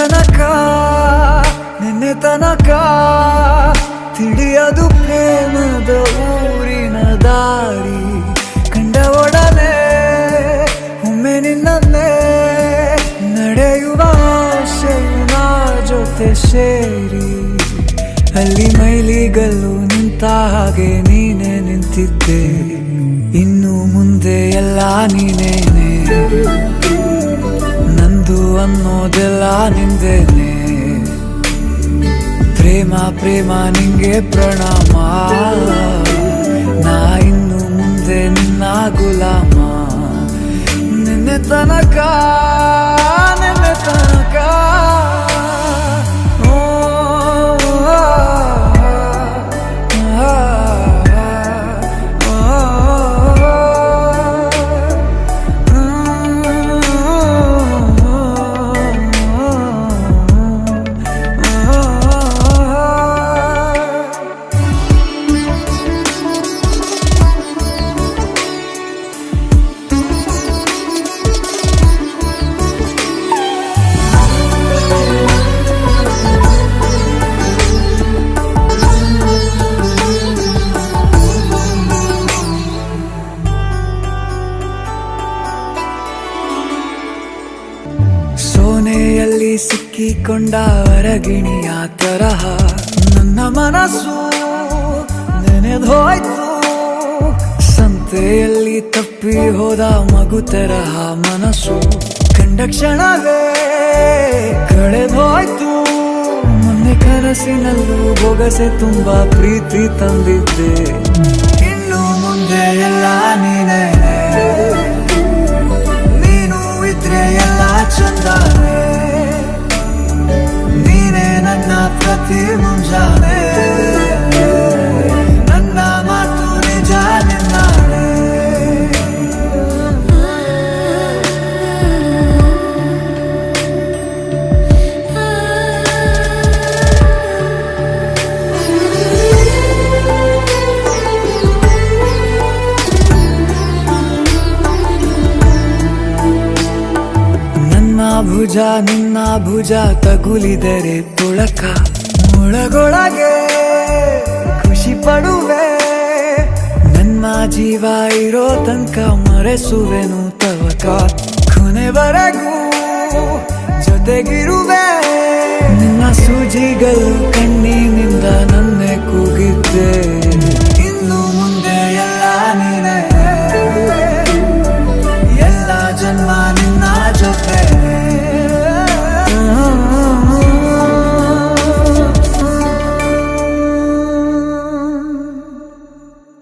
ತನಕ ನಿನ್ನೆ ತನಕ ತಿಳಿಯದು ಪ್ರೇಮದ ಊರಿನ ದಾರಿ ಕಂಡ ಒಡನೆ ಒಮ್ಮೆ ನಿನ್ನೇ ನಡೆಯುವ ಆಸೆಯು ನಾ ಜೊತೆ ಸೇರಿ ಅಲ್ಲಿ ಮೈಲಿಗಲ್ಲು ನಿಂತ ಹಾಗೆ ನೀನೆ ನಿಂತಿದ್ದೆ ಇನ್ನು ಮುಂದೆ ಎಲ್ಲ ನೀನೇನೆ ನಂದು ಅನ್ನೋದೆಲ್ಲ ನಿಂದೇನೆ ಪ್ರೇಮ ಪ್ರೇಮ ನಿಂಗೆ ಪ್ರಣಾಮ ನಾ ಇನ್ನು ಮುಂದೆ ನಿನ್ನ ಗುಲಾಮ ನಿನ್ನೆ ತನಕ ನಿನ್ನೆ ತನಕ ಸೋನೆಯಲ್ಲಿ ಸಿಕ್ಕಿಕೊಂಡ ಹೊರಗಿಣಿಯ ತರಹ ನನ್ನ ಮನಸ್ಸು ನೆನೆದೋಯ್ತು ಸಂತೆಯಲ್ಲಿ ತಪ್ಪಿ ಹೋದ ಮಗು ತರಹ ಮನಸ್ಸು ಕಂಡ ಕ್ಷಣವೇ ಕಳೆದೋಯ್ತು ಮೊನ್ನೆ ಕನಸಿನಲ್ಲೂ ಬೊಗಸೆ ತುಂಬಾ ಪ್ರೀತಿ ತಂದಿದ್ದೆ ಇನ್ನು ಮುಂದೆ ಎಲ್ಲ ನೀನೇ ಎಲ್ಲ ಚಂದಾನೆ ನೀನೇ ನನ್ನ ಪ್ರತಿ ಮುಂಜಾನೆ ನನ್ನ ಮಾತು ನಿಜ ನಿನ್ನಾನೆ ಭುಜ ನಿನ್ನ ಭುಜ ತಗುಲಿದರೆ ತುಳಕ ಒಳಗೊಳಗೆ ಖುಷಿ ಪಡುವೆ ನನ್ನ ಜೀವ ಇರೋ ತನಕ ಮರೆಸುವೆನು ತವಕ ಕೊನೆವರೆಗೂ ಜೊತೆಗಿರುವೆ ನಿನ್ನ ಸೂಜಿಗಳು